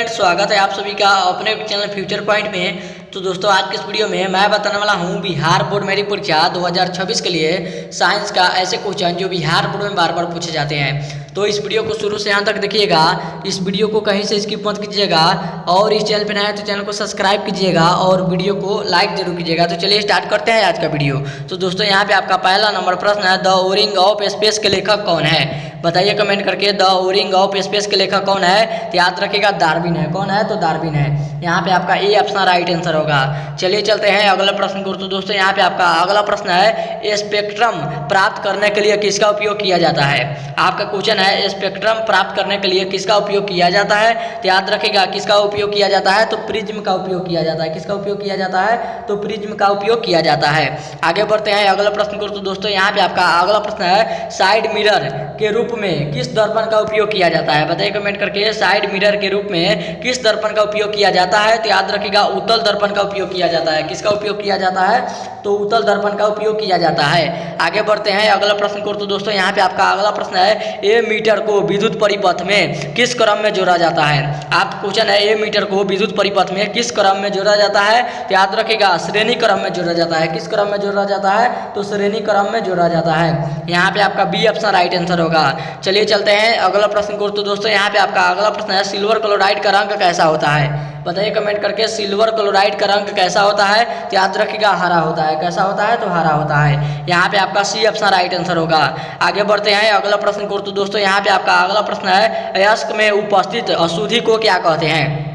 Friends, स्वागत है आप सभी का अपने चैनल फ्यूचर पॉइंट में। तो दोस्तों, आज के इस वीडियो में मैं बताने वाला हूं बिहार बोर्ड मेरिट परीक्षा 2026 के लिए साइंस का ऐसे क्वेश्चन जो बिहार बोर्ड में बार बार पूछे जाते हैं। तो इस वीडियो को शुरू से अंत तक देखिएगा। इस वीडियो को कहीं से स्किप मत कीजिएगा और इस चैनल पर नया है तो चैनल को सब्सक्राइब कीजिएगा और वीडियो को लाइक जरूर कीजिएगा। तो चलिए स्टार्ट करते हैं आज का वीडियो। तो दोस्तों, यहाँ पे आपका पहला नंबर प्रश्न है, द ओरिंग ऑफ स्पेस के लेखक कौन है? बताइए कमेंट करके, द ओरिंग ऑफ स्पेस के लेखक कौन है? तो याद रखिएगा डार्विन है। कौन है? तो डार्विन है। यहाँ पे आपका ए ऑप्शन राइट आंसर होगा। चलिए चलते हैं अगला प्रश्न को। तो दोस्तों, यहाँ पे आपका अगला प्रश्न है, स्पेक्ट्रम प्राप्त करने के लिए किसका उपयोग किया जाता है? आपका क्वेश्चन है, स्पेक्ट्रम प्राप्त करने के लिए किसका उपयोग किया जाता है? तो याद रखिएगा किसका उपयोग किया जाता है? तो प्रिज्म का उपयोग किया जाता है। किसका उपयोग किया जाता है? तो प्रिज्म का उपयोग किया जाता है। आगे बढ़ते हैं अगला प्रश्न को। तो दोस्तों, यहाँ पे आपका अगला प्रश्न है, साइड मिरर के रूप में किस दर्पण का उपयोग किया जाता है? बताइए कमेंट करके, साइड मिरर के रूप में किस दर्पण का उपयोग किया जाता है? तो याद रखिएगा उत्तल दर्पण का उपयोग किया जाता है। किसका उपयोग किया जाता है? तो उत्तल दर्पण का उपयोग किया जाता है। आगे बढ़ते हैं अगला प्रश्न को। तो दोस्तों, यहाँ पे आपका अगला प्रश्न है, ए मीटर को विद्युत परिपथ में किस क्रम में जोड़ा जाता है? आप क्वेश्चन है, ए मीटर को विद्युत परिपथ में किस क्रम में जोड़ा जाता है? तो याद रखिएगा श्रेणी क्रम में जोड़ा जाता है। किस क्रम में जोड़ा जाता है? तो श्रेणी क्रम में जोड़ा जाता है। यहाँ पे आपका बी ऑप्शन राइट आंसर होगा। चलिए चलते हैं अगला प्रश्न को। तो दोस्तों, यहाँ पे आपका अगला प्रश्न है, सिल्वर क्लोराइड का रंग कैसा होता है? बताइए कमेंट करके, सिल्वर क्लोराइड का रंग कैसा होता है? तो याद रखिएगा हरा होता है। कैसा होता है? तो हरा होता है। यहाँ पे आपका सी ऑप्शन राइट आंसर होगा। आगे बढ़ते हैं अगला प्रश्न को। तो दोस्तों, यहाँ पे आपका अगला प्रश्न है, अयस्क में उपस्थित अशुद्धि को क्या कहते हैं?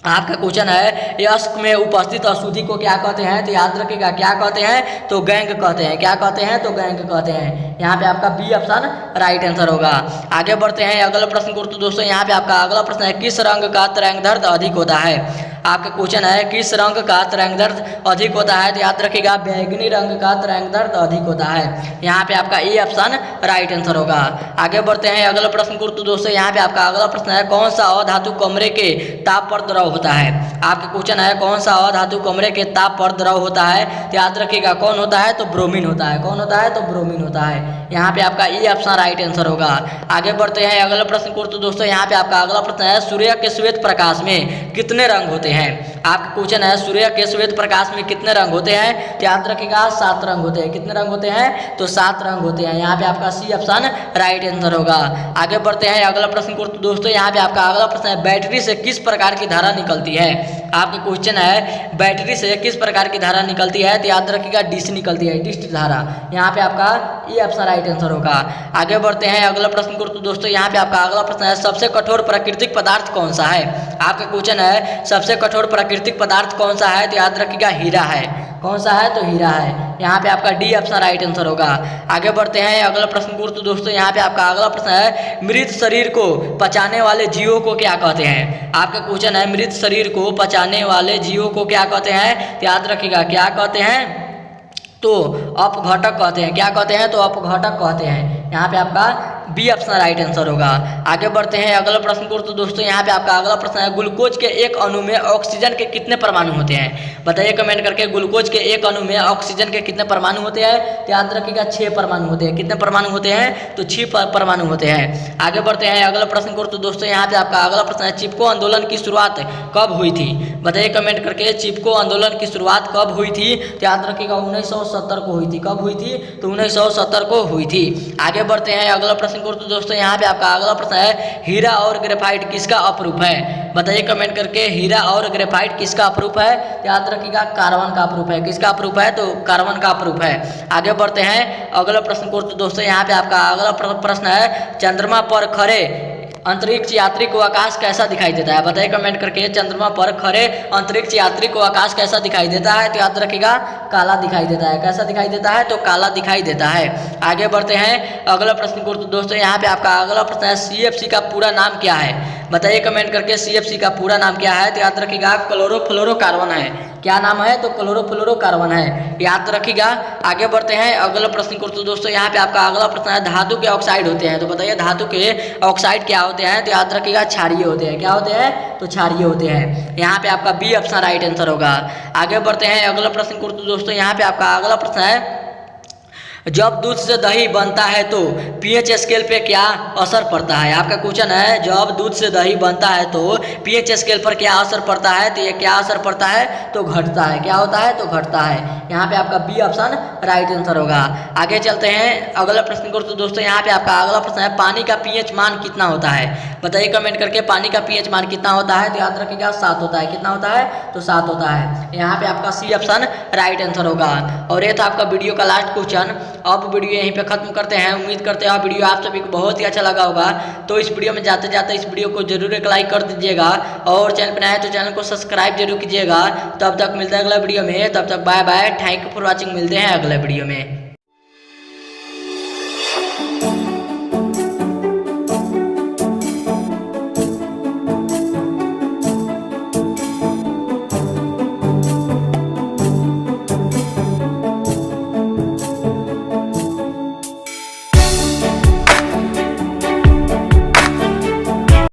आपका क्वेश्चन है, यस्क में उपस्थित अशुद्धि को क्या कहते हैं? तो याद रखिएगा क्या कहते हैं? तो गैंग कहते हैं। क्या कहते हैं? तो गैंग कहते हैं। यहाँ पे आपका बी ऑप्शन राइट आंसर होगा। आगे बढ़ते हैं अगला प्रश्न को। तो दोस्तों, यहाँ पे आपका अगला प्रश्न है, किस रंग का तरंगदैर्ध्य अधिक होता है? आपका क्वेश्चन है, किस रंग का तरंगदैर्ध्य अधिक होता है? तो याद रखिएगा बैंगनी रंग का तरंगदैर्ध्य अधिक होता है। यहाँ पे आपका ए ऑप्शन राइट आंसर होगा। आगे बढ़ते हैं अगला प्रश्न को। तो दोस्तों, यहाँ पे आपका अगला प्रश्न है, कौन सा अधातु कमरे के ताप पर द्रव होता है? आपका क्वेश्चन है, कौन सा अधातु कमरे के ताप पर द्रव होता है? तो याद रखिएगा कौन होता है? तो ब्रोमीन होता है। कौन होता है? तो ब्रोमीन होता है। यहाँ पे आपका ए ऑप्शन राइट आंसर होगा। आगे बढ़ते हैं अगला प्रश्न को। तो दोस्तों, यहाँ पे आपका अगला प्रश्न है, सूर्य के श्वेत प्रकाश में कितने रंग होते हैं? आपका क्वेश्चन है, सूर्य के श्वेत प्रकाश में कितने रंग होते हैं? तो याद रखिएगा 7 रंग होते हैं। कितने रंग होते हैं? तो 7 रंग होते हैं। यहाँ पे आपका सी ऑप्शन राइट आंसर होगा। आगे बढ़ते हैं अगला प्रश्न को। तो दोस्तों, यहाँ पे आपका अगला प्रश्न है, बैटरी से किस प्रकार की धारा निकलती है? आपका क्वेश्चन है, बैटरी से किस प्रकार की धारा निकलती है? तो याद रखिएगा डिश निकलती है, डिश धारा। यहाँ पे आपका ये ऑप्शन राइट आंसर होगा। आगे बढ़ते हैं अगला प्रश्न को। तो दोस्तों, यहाँ पे आपका अगला प्रश्न है, सबसे कठोर प्राकृतिक पदार्थ कौन सा है? आपका क्वेश्चन है, सबसे कठोर प्राकृतिक पदार्थ कौन सा है? तो याद रखिएगा हीरा है। कौन सा है? तो हीरा है। यहाँ पे आपका डी ऑप्शन राइट आंसर होगा। आगे बढ़ते हैं अगला प्रश्न को। तो दोस्तों, यहाँ पे आपका अगला प्रश्न है, मृत शरीर को पचाने वाले जीवों को क्या कहते हैं? आपका क्वेश्चन है, मृत शरीर को पचाने वाले जीवों को क्या कहते हैं? तो याद रखिएगा क्या कहते हैं? तो अपघटक कहते हैं। क्या कहते हैं? तो अपघटक कहते हैं। यहाँ पे आपका बी ऑप्शन राइट आंसर होगा। आगे बढ़ते हैं अगला प्रश्न को। तो दोस्तों, यहाँ पे आपका अगला प्रश्न है, ग्लूकोज के एक अणु में ऑक्सीजन के कितने परमाणु होते हैं? बताइए कमेंट करके, ग्लूकोज के एक अणु में ऑक्सीजन के कितने परमाणु होते हैं? तो याद रखिएगा 6 परमाणु होते हैं। कितने परमाणु होते हैं? तो 6 परमाणु होते हैं। आगे बढ़ते हैं अगला प्रश्न को। तो दोस्तों, यहाँ पे आपका अगला प्रश्न है, चिपको आंदोलन की शुरुआत कब हुई थी? बताइए कमेंट करके, चिपको आंदोलन की शुरुआत कब हुई थी? तो याद रखिएगा 1970 को हुई थी। कब हुई थी? तो 1970 को हुई थी। आगे बढ़ते हैं अगला प्रश्न को। तो दोस्तों, यहाँ पे आपका अगला प्रश्न है, हीरा और ग्रेफाइट किसका अपरूप है? बताइए कमेंट करके, हीरा और ग्रेफाइट किसका अपरूप है? याद रखिएगा कार्बन का अपरूप है। किसका अपरूप है? तो कार्बन का अपरूप है। आगे बढ़ते हैं अगला प्रश्न को। तो दोस्तों, यहाँ पे आपका अगला प्रश्न है, चंद्रमा पर खड़े अंतरिक्ष यात्री को आकाश कैसा दिखाई देता है? बताइए कमेंट करके, चंद्रमा पर खड़े अंतरिक्ष यात्री को आकाश कैसा दिखाई देता है? तो याद रखिएगा काला दिखाई देता है। कैसा दिखाई देता है? तो काला दिखाई देता है। आगे बढ़ते हैं अगला प्रश्न को। तो दोस्तों, यहाँ पे आपका अगला प्रश्न है, CFC का पूरा नाम क्या है? बताइए कमेंट करके, CFC का पूरा नाम क्या है? तो याद रखिएगा क्लोरोफ्लोरोकार्बन है। क्या नाम है? तो क्लोरोफ्लोरोकार्बन है। याद रखिएगा। आगे बढ़ते हैं अगला प्रश्न को। तो दोस्तों, यहाँ पे आपका अगला प्रश्न है, धातु के ऑक्साइड होते हैं। तो बताइए धातु के ऑक्साइड क्या होते हैं? तो याद रखिएगा क्षारीय होते हैं। क्या होते हैं? तो क्षारीय होते हैं। यहाँ पे आपका बी ऑप्शन राइट आंसर होगा। आगे बढ़ते हैं अगला प्रश्न को। तो दोस्तों, यहाँ पे आपका अगला प्रश्न है, जब दूध से दही बनता है तो पीएच स्केल पे क्या असर पड़ता है। आपका क्वेश्चन है जब दूध से दही बनता है तो पीएच स्केल पर क्या असर पड़ता है। तो ये क्या असर पड़ता है तो घटता है। क्या होता है तो घटता है। यहाँ पे आपका बी ऑप्शन राइट आंसर होगा। आगे चलते हैं अगला प्रश्न को। तो दोस्तों यहाँ पे आपका अगला प्रश्न है पानी का पीएच मान कितना होता है। बताइए कमेंट करके पानी का पीएच मान कितना होता है। तो याद रखिएगा 7 होता है। कितना होता है तो 7 होता है। यहाँ पे आपका सी ऑप्शन राइट आंसर होगा। और ये था आपका वीडियो का लास्ट क्वेश्चन। अब वीडियो यहीं पे खत्म करते हैं। उम्मीद करते हैं वीडियो आप सभी को बहुत ही अच्छा लगा होगा। तो इस वीडियो में जाते जाते इस वीडियो को जरूर एक लाइक कर दीजिएगा और चैनल पर नया है तो चैनल को सब्सक्राइब जरूर कीजिएगा। तब तक मिलते हैं अगला वीडियो में। तब तक bye bye. Thank you for watching. मिलते हैं अगले वीडियो में।